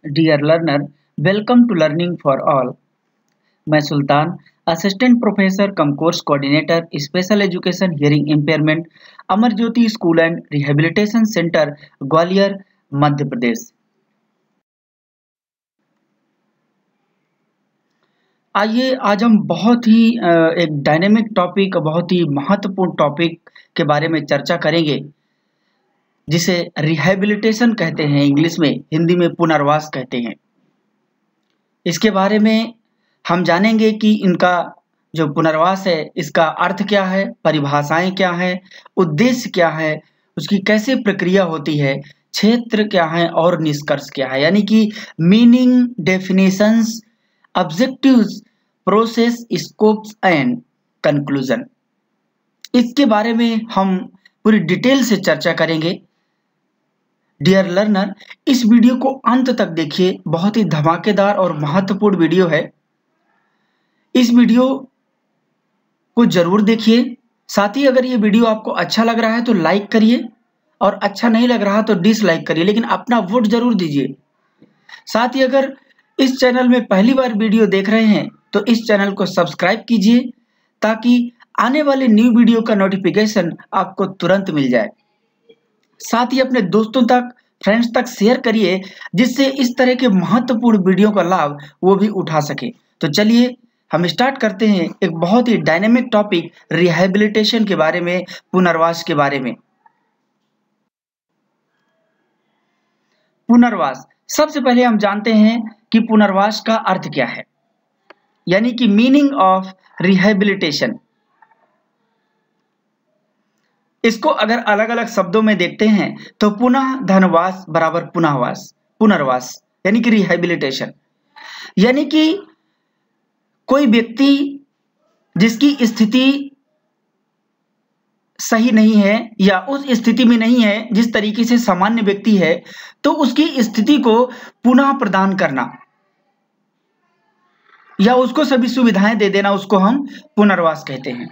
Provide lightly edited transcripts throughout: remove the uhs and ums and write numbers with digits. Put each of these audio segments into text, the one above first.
Dear learner, welcome to learning for all. मैं Sultan, assistant professor cum course coordinator special education hearing impairment, Amar Jyoti school and rehabilitation centre, Gwalior, Madhya Pradesh. आइए आज हम बहुत ही एक dynamic topic, बहुत ही महत्वपूर्ण टॉपिक के बारे में चर्चा करेंगे, जिसे रिहेबिलिटेशन कहते हैं इंग्लिश में, हिंदी में पुनर्वास कहते हैं। इसके बारे में हम जानेंगे कि इनका जो पुनर्वास है, इसका अर्थ क्या है, परिभाषाएं क्या है, उद्देश्य क्या है, उसकी कैसे प्रक्रिया होती है, क्षेत्र क्या है और निष्कर्ष क्या है, यानी कि meaning, definitions, objectives, process, scopes and conclusion. इसके बारे में हम पूरी डिटेल से चर्चा करेंगे। डियर लर्नर, इस वीडियो को अंत तक देखिए, बहुत ही धमाकेदार और महत्वपूर्ण वीडियो है। इस वीडियो को जरूर देखिए। साथ ही अगर ये वीडियो आपको अच्छा लग रहा है तो लाइक करिए, और अच्छा नहीं लग रहा तो डिसलाइक करिए, लेकिन अपना वोट जरूर दीजिए। साथ ही अगर इस चैनल में पहली बार वीडियो देख रहे हैं तो इस चैनल को सब्सक्राइब कीजिए, ताकि आने वाले न्यू वीडियो का नोटिफिकेशन आपको तुरंत मिल जाए। साथ ही अपने दोस्तों तक, फ्रेंड्स तक शेयर करिए, जिससे इस तरह के महत्वपूर्ण वीडियो का लाभ वो भी उठा सके। तो चलिए हम स्टार्ट करते हैं एक बहुत ही डायनेमिक टॉपिक, रिहेबिलिटेशन के बारे में, पुनर्वास के बारे में। पुनर्वास, सबसे पहले हम जानते हैं कि पुनर्वास का अर्थ क्या है, यानी कि मीनिंग ऑफ रिहेबिलिटेशन। इसको अगर अलग अलग शब्दों में देखते हैं तो पुनः धनवास बराबर पुनर्वास, पुनर्वास यानी कि रिहेबिलिटेशन, यानी कि कोई व्यक्ति जिसकी स्थिति सही नहीं है या उस स्थिति में नहीं है जिस तरीके से सामान्य व्यक्ति है, तो उसकी स्थिति को पुनः प्रदान करना या उसको सभी सुविधाएं दे देना, उसको हम पुनर्वास कहते हैं।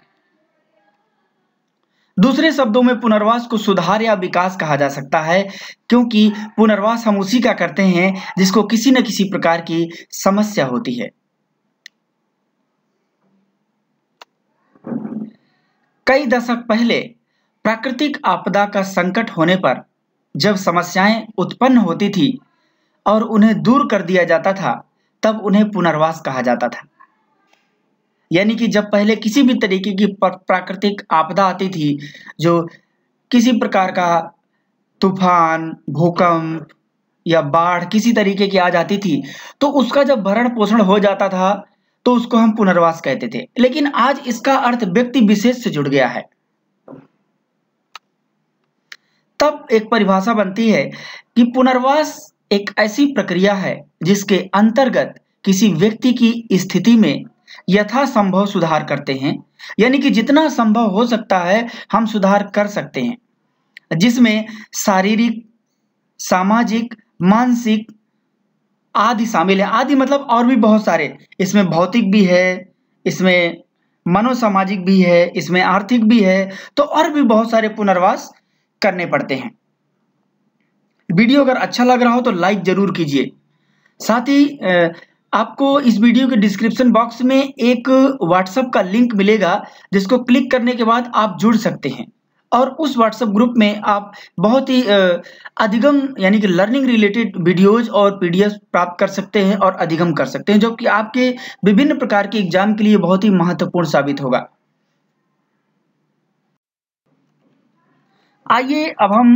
दूसरे शब्दों में पुनर्वास को सुधार या विकास कहा जा सकता है, क्योंकि पुनर्वास हम उसी का करते हैं जिसको किसी न किसी प्रकार की समस्या होती है। कई दशक पहले प्राकृतिक आपदा का संकट होने पर जब समस्याएं उत्पन्न होती थी और उन्हें दूर कर दिया जाता था, तब उन्हें पुनर्वास कहा जाता था। यानी कि जब पहले किसी भी तरीके की प्राकृतिक आपदा आती थी, जो किसी प्रकार का तूफान, भूकंप या बाढ़ किसी तरीके की आ जाती थी, तो उसका जब भरण पोषण हो जाता था तो उसको हम पुनर्वास कहते थे। लेकिन आज इसका अर्थ व्यक्ति विशेष से जुड़ गया है। तब एक परिभाषा बनती है कि पुनर्वास एक ऐसी प्रक्रिया है जिसके अंतर्गत किसी व्यक्ति की स्थिति में यथासंभव सुधार करते हैं, यानी कि जितना संभव हो सकता है हम सुधार कर सकते हैं, जिसमें शारीरिक, सामाजिक, मानसिक आदि शामिल है। आदि मतलब और भी बहुत सारे, इसमें भौतिक भी है, इसमें मनोसामाजिक भी है, इसमें आर्थिक भी है, तो और भी बहुत सारे पुनर्वास करने पड़ते हैं। वीडियो अगर अच्छा लग रहा हो तो लाइक जरूर कीजिए। साथ ही आपको इस वीडियो के डिस्क्रिप्शन बॉक्स में एक व्हाट्सएप का लिंक मिलेगा, जिसको क्लिक करने के बाद आप जुड़ सकते हैं, और उस व्हाट्सएप ग्रुप में आप बहुत ही अधिगम यानी कि लर्निंग रिलेटेड वीडियोज और पीडीएफ प्राप्त कर सकते हैं और अधिगम कर सकते हैं, जो कि आपके विभिन्न प्रकार के एग्जाम के लिए बहुत ही महत्वपूर्ण साबित होगा। आइए अब हम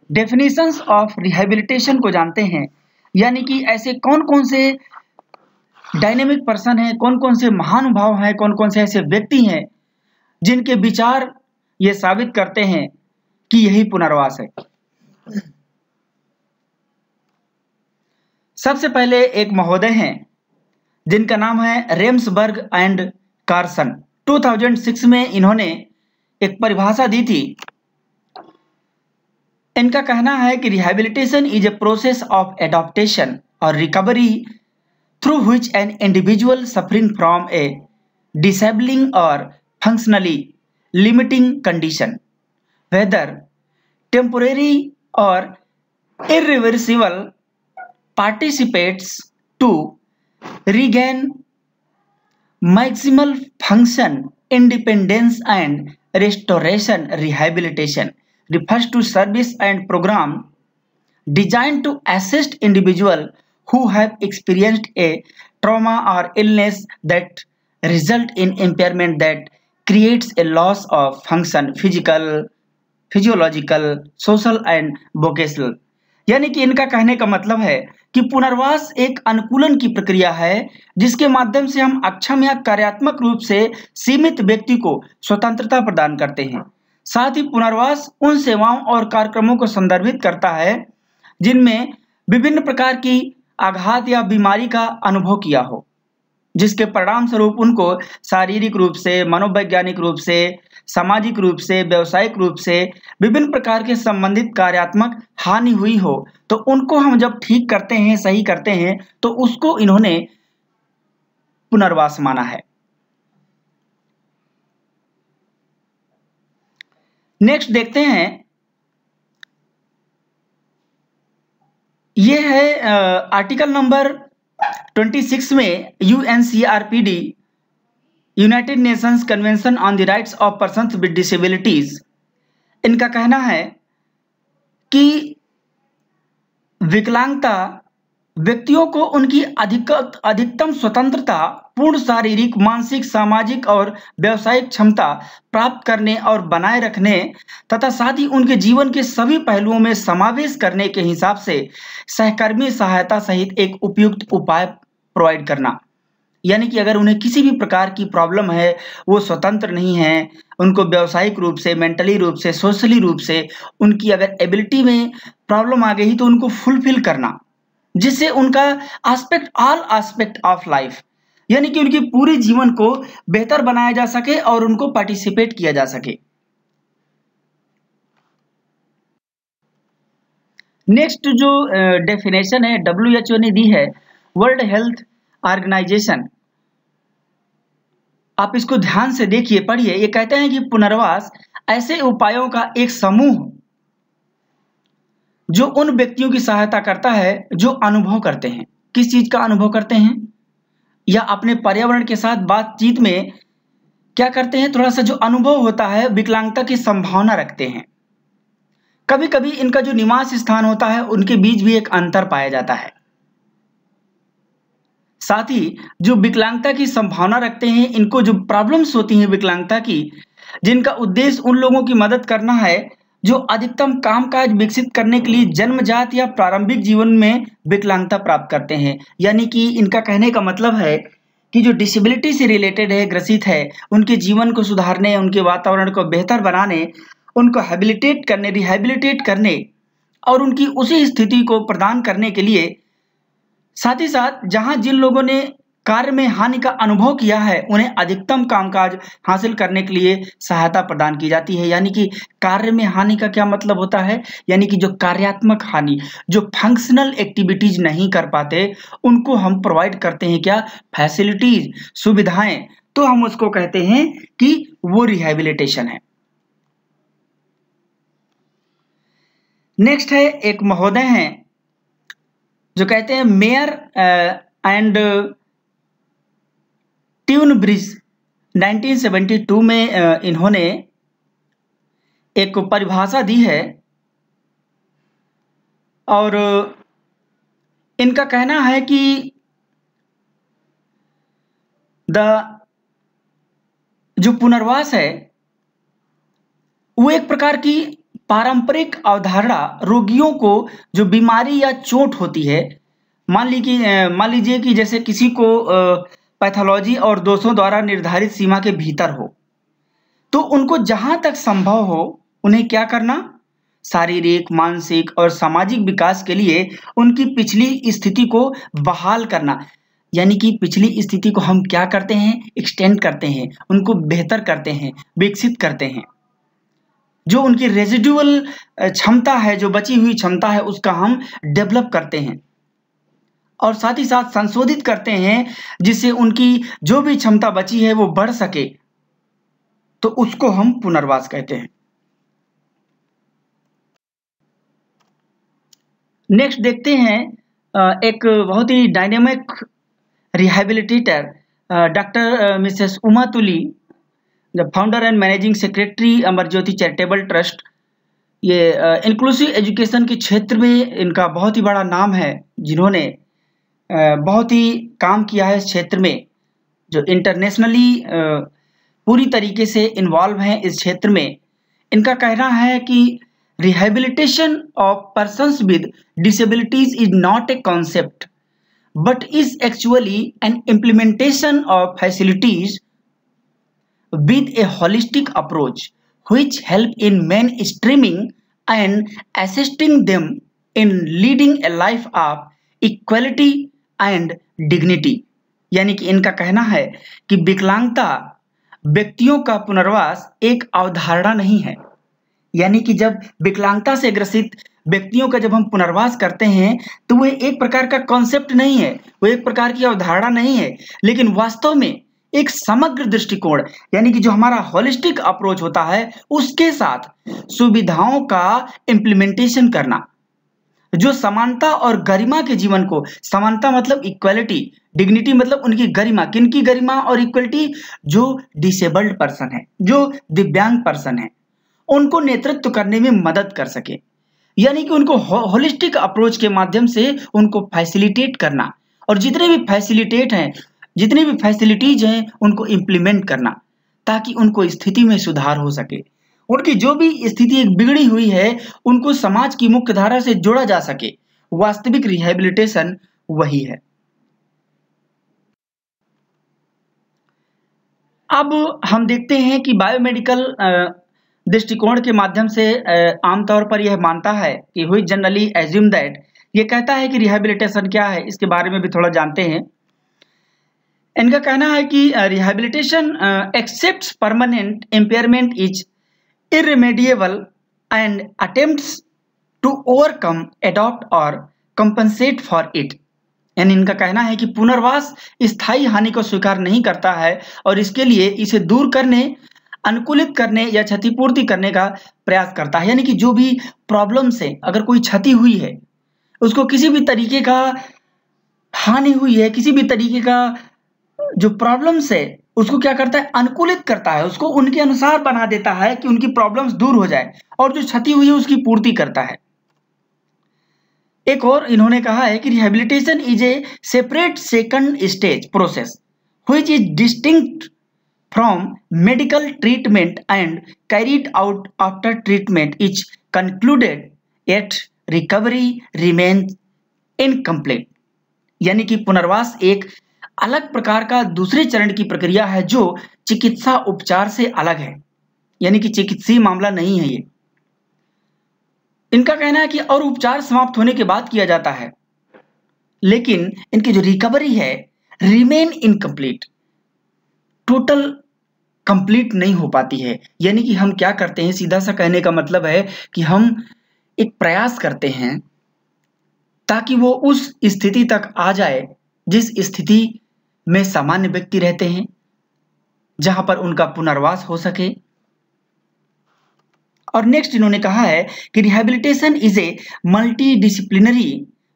डेफिनेशंस ऑफ रिहेबिलिटेशन को जानते हैं, यानी कि ऐसे कौन कौन से डायनेमिक पर्सन हैं, कौन कौन से महानुभाव हैं, कौन कौन से ऐसे व्यक्ति हैं जिनके विचार ये साबित करते हैं कि यही पुनर्वास है। सबसे पहले एक महोदय हैं जिनका नाम है रेम्सबर्ग एंड कार्सन। 2006 में इन्होंने एक परिभाषा दी थी। इनका कहना है कि rehabilitation is a process of adaptation और recovery through which an individual suffering from a disabling और functionally limiting condition, whether temporary or irreversible, participates to regain maximal function independence and restoration. Rehabilitation refers to service and program designed to assist individuals who have experienced a trauma or illness that result in impairment that creates a loss of function physiological, social and vocational. यानी कि इनका कहने का मतलब है कि पुनर्वास एक अनुकूलन की प्रक्रिया है जिसके माध्यम से हम अक्षम या कार्यात्मक रूप से सीमित व्यक्ति को स्वतंत्रता प्रदान करते हैं। साथ ही पुनर्वास उन सेवाओं और कार्यक्रमों को संदर्भित करता है जिनमें विभिन्न प्रकार की आघात या बीमारी का अनुभव किया हो, जिसके परिणाम स्वरूप उनको शारीरिक रूप से, मनोवैज्ञानिक रूप से, सामाजिक रूप से, व्यवसायिक रूप से विभिन्न प्रकार के संबंधित कार्यात्मक हानि हुई हो, तो उनको हम जब ठीक करते हैं, सही करते हैं, तो उसको इन्होंने पुनर्वास माना है। नेक्स्ट देखते हैं, ये है आर्टिकल नंबर 26 में UNCRPD United Nations convention on the rights of persons with disabilities. इनका कहना है कि विकलांगता व्यक्तियों को उनकी अधिकतम स्वतंत्रता, पूर्ण शारीरिक, मानसिक, सामाजिक और व्यावसायिक क्षमता प्राप्त करने और बनाए रखने तथा साथ ही उनके जीवन के सभी पहलुओं में समावेश करने के हिसाब से सहकर्मी सहायता सहित एक उपयुक्त उपाय प्रोवाइड करना। यानी कि अगर उन्हें किसी भी प्रकार की प्रॉब्लम है, वो स्वतंत्र नहीं है, उनको व्यावसायिक रूप से, मेंटली रूप से, सोशली रूप से उनकी अगर एबिलिटी में प्रॉब्लम आ गई तो उनको फुलफिल करना, जिससे उनका ऑल एस्पेक्ट ऑफ लाइफ, यानी कि उनकी पूरी जीवन को बेहतर बनाया जा सके और उनको पार्टिसिपेट किया जा सके। नेक्स्ट जो डेफिनेशन है WHO ने दी है, वर्ल्ड हेल्थ ऑर्गेनाइजेशन, आप इसको ध्यान से देखिए, पढ़िए। ये कहते हैं कि पुनर्वास ऐसे उपायों का एक समूह जो उन व्यक्तियों की सहायता करता है जो अनुभव करते हैं। किस चीज का अनुभव करते हैं? या अपने पर्यावरण के साथ बातचीत में क्या करते हैं, थोड़ा सा जो अनुभव होता है विकलांगता की संभावना रखते हैं। कभी कभी इनका जो निवास स्थान होता है उनके बीच भी एक अंतर पाया जाता है। साथ ही जो विकलांगता की संभावना रखते हैं, इनको जो प्रॉब्लम्स होती हैं विकलांगता की, जिनका उद्देश्य उन लोगों की मदद करना है जो अधिकतम कामकाज विकसित करने के लिए जन्मजात या प्रारंभिक जीवन में विकलांगता प्राप्त करते हैं। यानी कि इनका कहने का मतलब है कि जो डिसेबिलिटी से रिलेटेड है, ग्रसित है, उनके जीवन को सुधारने, उनके वातावरण को बेहतर बनाने, उनको हैबिलिटेट करने, रिहैबिलिटेट करने और उनकी उसी स्थिति को प्रदान करने के लिए, साथ ही साथ जहां जिन लोगों ने कार्य में हानि का अनुभव किया है उन्हें अधिकतम कामकाज हासिल करने के लिए सहायता प्रदान की जाती है। यानी कि कार्य में हानि का क्या मतलब होता है? यानी कि जो कार्यात्मक हानि, जो फंक्शनल एक्टिविटीज नहीं कर पाते, उनको हम प्रोवाइड करते हैं क्या? फैसिलिटीज, सुविधाएं। तो हम उसको कहते हैं कि वो रिहैबिलिटेशन है। नेक्स्ट है, एक महोदय हैं जो कहते हैं मेयर एंड ट्यूनब्रिज 1972 में इन्होंने एक परिभाषा दी है और इनका कहना है कि जो पुनर्वास है वो एक प्रकार की पारंपरिक अवधारणा रोगियों को जो बीमारी या चोट होती है, मान लीजिए कि जैसे किसी को पैथोलॉजी और दोषों द्वारा निर्धारित सीमा के भीतर हो, तो उनको जहां तक संभव हो उन्हें क्या करना? शारीरिक, मानसिक और सामाजिक विकास के लिए उनकी पिछली स्थिति को बहाल करना। यानी कि पिछली स्थिति को हम क्या करते हैं? एक्सटेंड करते हैं, उनको बेहतर करते हैं, विकसित करते हैं। जो उनकी रेजिडुअल क्षमता है, जो बची हुई क्षमता है, उसका हम डेवलप करते हैं और साथ ही साथ संशोधित करते हैं जिससे उनकी जो भी क्षमता बची है वो बढ़ सके, तो उसको हम पुनर्वास कहते हैं। नेक्स्ट देखते हैं एक बहुत ही dynamic रिहैबिलिटेटर doctor Mrs Uma Tuli, the founder and managing secretary Amar Jyoti charitable trust, ये इंक्लूसिव एजुकेशन के क्षेत्र में इनका बहुत ही बड़ा नाम है, जिन्होंने बहुत ही काम किया है इस क्षेत्र में, जो इंटरनेशनली पूरी तरीके से इन्वॉल्व हैं इस क्षेत्र में। इनका कहना है कि rehabilitation of persons with disabilities is not a concept but is actually an implementation of facilities with a holistic approach which help in mainstreaming and assisting them in leading a life of equality and dignity। यानी कि इनका कहना है कि विकलांगता व्यक्तियों का पुनर्वास एक अवधारणा नहीं है, यानी कि जब विकलांगता से ग्रसित व्यक्तियों का जब हम पुनर्वास करते हैं तो वह एक प्रकार का कॉन्सेप्ट नहीं है, वो एक प्रकार की अवधारणा नहीं है, लेकिन वास्तव में एक समग्र दृष्टिकोण, यानी कि जो हमारा होलिस्टिक अप्रोच होता है उसके साथ सुविधाओं का इम्प्लीमेंटेशन करना, जो समानता और गरिमा के जीवन को, समानता मतलब इक्वलिटी, डिग्निटी मतलब उनकी गरिमा, किनकी गरिमा और इक्वलिटी, जो डिसेबल्ड पर्सन है, जो दिव्यांग पर्सन है, उनको नेतृत्व करने में मदद कर सके, यानी कि उनको होलिस्टिक अप्रोच के माध्यम से उनको फैसिलिटेट करना, और जितने भी फैसिलिटेट हैं, जितनी भी फैसिलिटीज हैं उनको इम्प्लीमेंट करना, ताकि उनको स्थिति में सुधार हो सके, उनकी जो भी स्थिति एक बिगड़ी हुई है उनको समाज की मुख्य धारा से जोड़ा जा सके। वास्तविक रिहैबिलिटेशन वही है। अब हम देखते हैं कि बायोमेडिकल दृष्टिकोण के माध्यम से आमतौर पर यह मानता है कि हुई जनरली एज्यूम दैट, ये कहता है कि रिहैबिलिटेशन क्या है, इसके बारे में भी थोड़ा जानते हैं। इनका कहना है कि rehabilitation accepts permanent impairment is irremediable and attempts to overcome, adapt और कंपनसेट फॉर इट। यानी इनका कहना है कि पुनर्वास स्थायी हानि को स्वीकार नहीं करता है और इसके लिए इसे दूर करने, अनुकूलित करने या क्षतिपूर्ति करने का प्रयास करता है। यानी कि जो भी प्रॉब्लम से अगर कोई क्षति हुई है, उसको किसी भी तरीके का हानि हुई है, किसी भी तरीके का जो प्रॉब्लम से, उसको क्या करता है, अनुकूलित करता है, उसको उनके अनुसार बना देता है कि उनकी प्रॉब्लम्स दूर हो जाए, और जो क्षति हुई है उसकी पूर्ति करता है। एक और इन्होंने कहा है कि rehabilitation is a separate second stage process which is distinct from medical treatment and carried out after treatment is concluded at recovery remains incomplete. यानी कि पुनर्वास एक अलग प्रकार का दूसरे चरण की प्रक्रिया है जो चिकित्सा उपचार से अलग है, यानी कि चिकित्सीय मामला नहीं है ये। इनका कहना है कि और उपचार समाप्त होने के बाद किया जाता है, लेकिन इनकी जो रिकवरी है रिमेन इनकम्प्लीट, टोटल कंप्लीट नहीं हो पाती है। यानी कि हम क्या करते हैं, सीधा सा कहने का मतलब है कि हम एक प्रयास करते हैं ताकि वो उस स्थिति तक आ जाए जिस स्थिति में सामान्य व्यक्ति रहते हैं, जहां पर उनका पुनर्वास हो सके। और नेक्स्ट इन्होंने कहा है कि rehabilitation is a multi disciplinary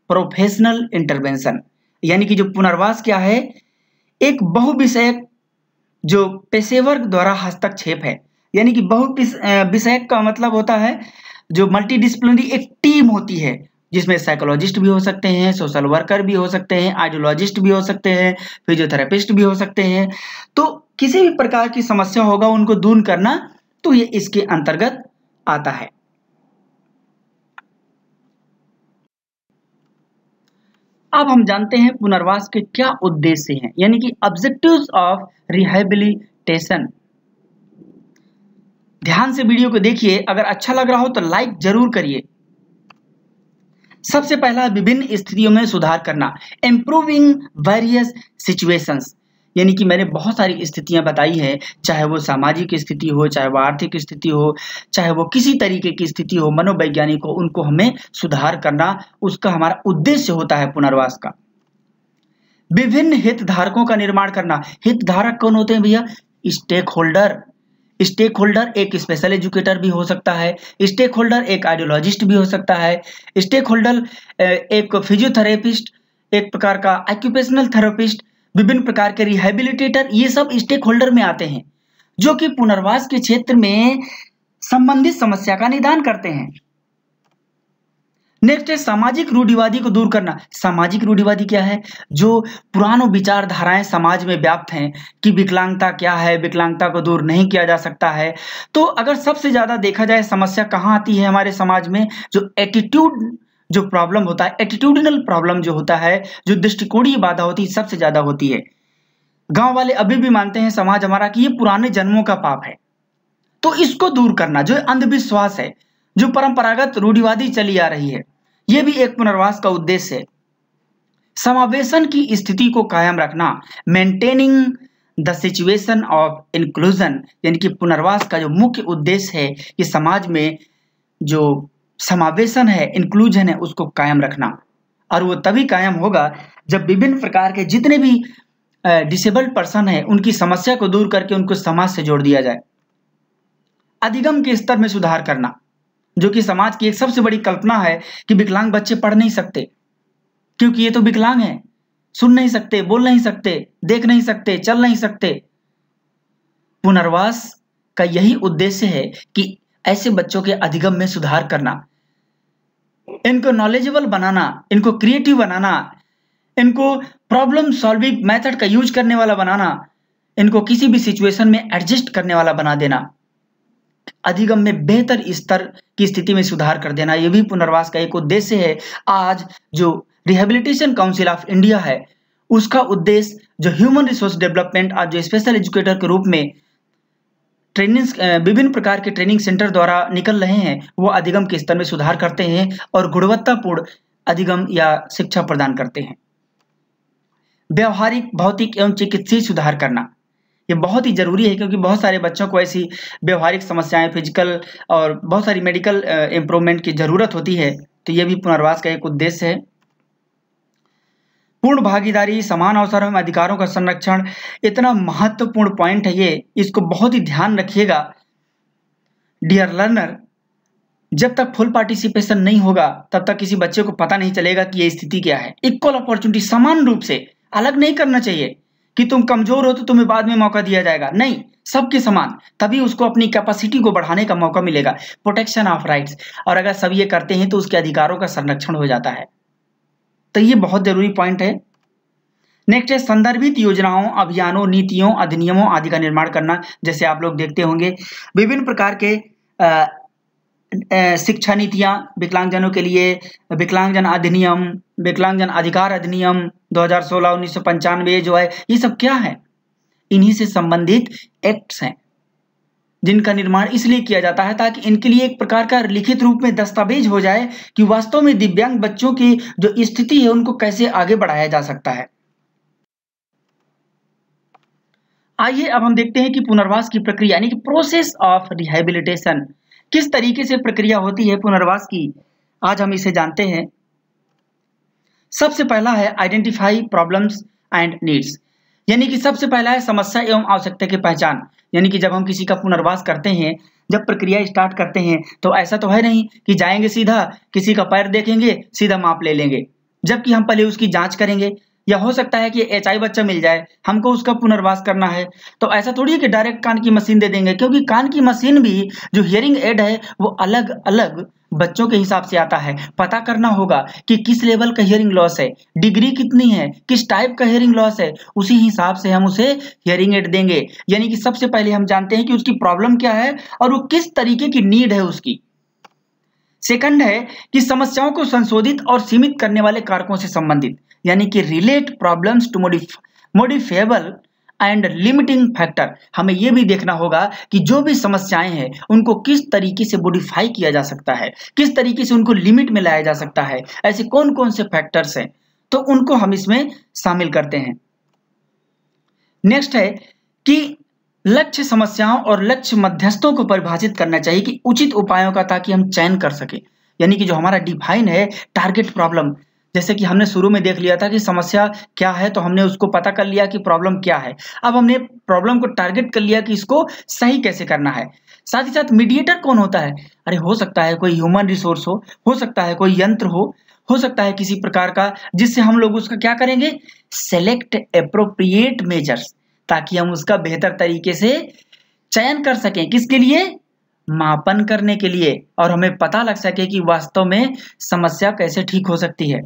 professional intervention. यानी कि जो पुनर्वास क्या है, एक बहुविषयक जो पेशेवर द्वारा हस्तक्षेप है। यानी कि बहुविषयक का मतलब होता है जो मल्टी डिसिप्लिनरी एक टीम होती है, जिसमें साइकोलॉजिस्ट भी हो सकते हैं, सोशल वर्कर भी हो सकते हैं, आइडियोलॉजिस्ट भी हो सकते हैं, फिजियोथेरेपिस्ट भी हो सकते हैं। तो किसी भी प्रकार की समस्या होगा उनको दूर करना, तो ये इसके अंतर्गत आता है। अब हम जानते हैं पुनर्वास के क्या उद्देश्य हैं, यानी कि ऑब्जेक्टिव्स ऑफ रिहैबिलिटेशन। ध्यान से वीडियो को देखिए, अगर अच्छा लग रहा हो तो लाइक जरूर करिए। सबसे पहला, विभिन्न स्थितियों में सुधार करना, इम्प्रूविंग वेरियस सिचुएशंस। यानी कि मैंने बहुत सारी स्थितियां बताई हैं, चाहे वो सामाजिक स्थिति हो, चाहे वो आर्थिक स्थिति हो, चाहे वो किसी तरीके की स्थिति हो, मनोवैज्ञानिक हो, उनको हमें सुधार करना, उसका हमारा उद्देश्य होता है पुनर्वास का। विभिन्न हितधारकों का निर्माण करना। हितधारक कौन होते हैं भैया? Stakeholder. स्टेक होल्डर एक स्पेशल एजुकेटर भी हो सकता है, स्टेक होल्डर एक आइडियोलॉजिस्ट भी हो सकता है, स्टेक होल्डर एक फिजियोथेरेपिस्ट, एक प्रकार का ऑक्यूपेशनल थेरेपिस्ट, विभिन्न प्रकार के रिहेबिलिटेटर, ये सब स्टेक होल्डर में आते हैं जो कि पुनर्वास के क्षेत्र में संबंधित समस्या का निदान करते हैं। नेक्स्ट है सामाजिक रूढ़िवादी को दूर करना। सामाजिक रूढ़िवादी क्या है? जो पुरानो विचारधाराएं समाज में व्याप्त हैं कि विकलांगता क्या है, विकलांगता को दूर नहीं किया जा सकता है। तो अगर सबसे ज्यादा देखा जाए समस्या कहाँ आती है हमारे समाज में, जो एटीट्यूड जो प्रॉब्लम होता है, एटीट्यूडिनल प्रॉब्लम जो होता है, जो दृष्टिकोणीय बाधा होती है, सबसे ज्यादा होती है। गांव वाले अभी भी मानते हैं समाज हमारा कि ये पुराने जन्मों का पाप है। तो इसको दूर करना, जो अंधविश्वास है, जो परंपरागत रूढ़िवादी चली आ रही है, यह भी एक पुनर्वास का उद्देश्य है। समावेशन की स्थिति को कायम रखना, maintaining the situation of inclusion, यानी कि पुनर्वास का जो मुख्य उद्देश्य है कि समाज में जो समावेशन है, इंक्लूजन है, उसको कायम रखना। और वो तभी कायम होगा जब विभिन्न प्रकार के जितने भी डिसेबल्ड पर्सन है उनकी समस्या को दूर करके उनको समाज से जोड़ दिया जाए। अधिगम के स्तर में सुधार करना, जो कि समाज की एक सबसे बड़ी कल्पना है कि विकलांग बच्चे पढ़ नहीं सकते क्योंकि ये तो विकलांग हैं, सुन नहीं सकते, बोल नहीं सकते, देख नहीं सकते, चल नहीं सकते। पुनर्वास का यही उद्देश्य है कि ऐसे बच्चों के अधिगम में सुधार करना, इनको नॉलेजेबल बनाना, इनको क्रिएटिव बनाना, इनको प्रॉब्लम सॉल्विंग मेथड का यूज करने वाला बनाना, इनको किसी भी सिचुएशन में एडजस्ट करने वाला बना देना, अधिगम में बेहतर स्तर की स्थिति में सुधार कर देना, यह भी पुनर्वास का एक उद्देश्य है। आज जो रिहेबिलिटेशन काउंसिल ऑफ इंडिया है उसका उद्देश्य जो ह्यूमन रिसोर्स डेवलपमेंट और जो स्पेशल एजुकेटर के रूप में ट्रेनिंग विभिन्न प्रकार के ट्रेनिंग सेंटर द्वारा निकल रहे हैं, वो अधिगम के स्तर में सुधार करते हैं और गुणवत्तापूर्ण अधिगम या शिक्षा प्रदान करते हैं। व्यवहारिक, भौतिक एवं चिकित्सीय सुधार करना, ये बहुत ही जरूरी है क्योंकि बहुत सारे बच्चों को ऐसी व्यवहारिक समस्याएं, फिजिकल और बहुत सारी मेडिकल इम्प्रूवमेंट की जरूरत होती है। तो ये भी पुनर्वास का एक उद्देश्य है। पूर्ण भागीदारी, समान अवसर एवं अधिकारों का संरक्षण, इतना महत्वपूर्ण पॉइंट है ये, इसको बहुत ही ध्यान रखिएगा डियर लर्नर। जब तक फुल पार्टिसिपेशन नहीं होगा तब तक किसी बच्चे को पता नहीं चलेगा कि ये स्थिति क्या है। इक्वल अपॉर्चुनिटी, समान रूप से, अलग नहीं करना चाहिए कि तुम कमजोर हो तो तुम्हें बाद में मौका दिया जाएगा, नहीं, सबके समान, तभी उसको अपनी कैपेसिटी को बढ़ाने का मौका मिलेगा। प्रोटेक्शन ऑफ राइट्स, और अगर सब ये करते हैं तो उसके अधिकारों का संरक्षण हो जाता है। तो ये बहुत जरूरी पॉइंट है। नेक्स्ट है संदर्भित योजनाओं, अभियानों, नीतियों, अधिनियमों आदि का निर्माण करना। जैसे आप लोग देखते होंगे विभिन्न प्रकार के शिक्षा नीतियां विकलांगजनों के लिए, विकलांगजन अधिनियम, विकलांगजन अधिकार अधिनियम 2016, 1995 जो है, ये सब क्या है? इन्हीं से संबंधित एक्ट्स हैं जिनका निर्माण इसलिए किया जाता है ताकि इनके लिए एक प्रकार का लिखित रूप में दस्तावेज हो जाए कि वास्तव में दिव्यांग बच्चों की जो स्थिति है उनको कैसे आगे बढ़ाया जा सकता है। आइए अब हम देखते हैं कि पुनर्वास की प्रक्रिया यानी कि प्रोसेस ऑफ रिहेबिलिटेशन किस तरीके से प्रक्रिया होती है पुनर्वास की, आज हम इसे जानते हैं। सबसे पहला है आइडेंटिफाई प्रॉब्लम्स एंड नीड्स, यानी कि सबसे पहला है समस्या एवं आवश्यकता की पहचान। यानी कि जब हम किसी का पुनर्वास करते हैं, जब प्रक्रिया स्टार्ट करते हैं, तो ऐसा तो है नहीं कि जाएंगे सीधा किसी का पैर देखेंगे सीधा माप ले लेंगे, जबकि हम पहले उसकी जांच करेंगे। या हो सकता है कि एचआई बच्चा मिल जाए, हमको उसका पुनर्वास करना है, तो ऐसा थोड़ी है कि डायरेक्ट कान की मशीन दे देंगे, क्योंकि कान की मशीन भी जो हियरिंग एड है वो अलग अलग बच्चों के हिसाब से आता है। पता करना होगा कि किस लेवल का हियरिंग लॉस है, डिग्री कितनी है, किस टाइप का हियरिंग लॉस है, उसी हिसाब से हम उसे हियरिंग एड देंगे। यानी कि सबसे पहले हम जानते हैं कि उसकी प्रॉब्लम क्या है और वो किस तरीके की नीड है उसकी। सेकंड है कि समस्याओं को संशोधित और सीमित करने वाले कारकों से संबंधित, यानी कि relate problems to modifiable and limiting factor. हमें यह भी देखना होगा कि जो भी समस्याएं हैं उनको किस तरीके से मॉडिफाई किया जा सकता है, किस तरीके से उनको लिमिट में लाया जा सकता है, ऐसे कौन कौन से फैक्टर्स हैं, तो उनको हम इसमें शामिल करते हैं। नेक्स्ट है कि लक्ष्य समस्याओं और लक्ष्य मध्यस्थों को परिभाषित करना चाहिए कि उचित उपायों का, ताकि हम चयन कर सके। यानी कि जो हमारा डिफाइन है टारगेट प्रॉब्लम, जैसे कि हमने शुरू में देख लिया था कि समस्या क्या है, तो हमने उसको पता कर लिया कि प्रॉब्लम क्या है। अब हमने प्रॉब्लम को टारगेट कर लिया कि इसको सही कैसे करना है। साथ ही साथ मीडिएटर कौन होता है? अरे हो सकता है कोई ह्यूमन रिसोर्स हो सकता है कोई यंत्र हो सकता है किसी प्रकार का, जिससे हम लोग उसका क्या करेंगे, सेलेक्ट एप्रोप्रिएट मेजर्स, ताकि हम उसका बेहतर तरीके से चयन कर सकें। किसके लिए? मापन करने के लिए, और हमें पता लग सके कि वास्तव में समस्या कैसे ठीक हो सकती है।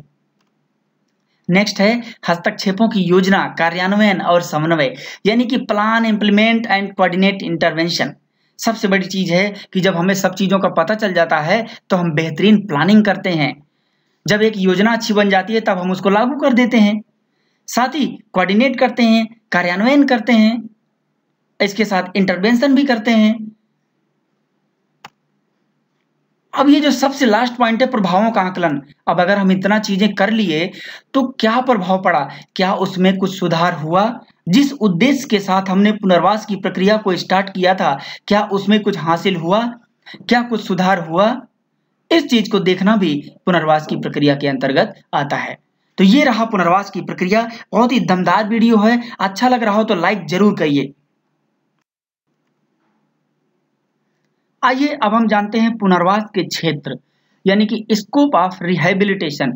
नेक्स्ट है हस्तक्षेपों की योजना, कार्यान्वयन और समन्वय, यानी कि plan, implement and coordinate intervention. सबसे बड़ी चीज है कि जब हमें सब चीजों का पता चल जाता है तो हम बेहतरीन प्लानिंग करते हैं। जब एक योजना अच्छी बन जाती है तब हम उसको लागू कर देते हैं। साथ ही कोऑर्डिनेट करते हैं, कार्यान्वयन करते हैं, इसके साथ इंटरवेंशन भी करते हैं। अब ये जो सबसे लास्ट पॉइंट है, प्रभावों का आकलन। अब अगर हम इतना चीजें कर लिए तो क्या प्रभाव पड़ा, क्या उसमें कुछ सुधार हुआ? जिस उद्देश्य के साथ हमने पुनर्वास की प्रक्रिया को स्टार्ट किया था, क्या उसमें कुछ हासिल हुआ, क्या कुछ सुधार हुआ? इस चीज को देखना भी पुनर्वास की प्रक्रिया के अंतर्गत आता है। तो ये रहा पुनर्वास की प्रक्रिया। बहुत ही दमदार वीडियो है, अच्छा लग रहा हो तो लाइक जरूर करिए। आइए अब हम जानते हैं पुनर्वास के क्षेत्र, यानी कि स्कोप ऑफ रिहैबिलिटेशन।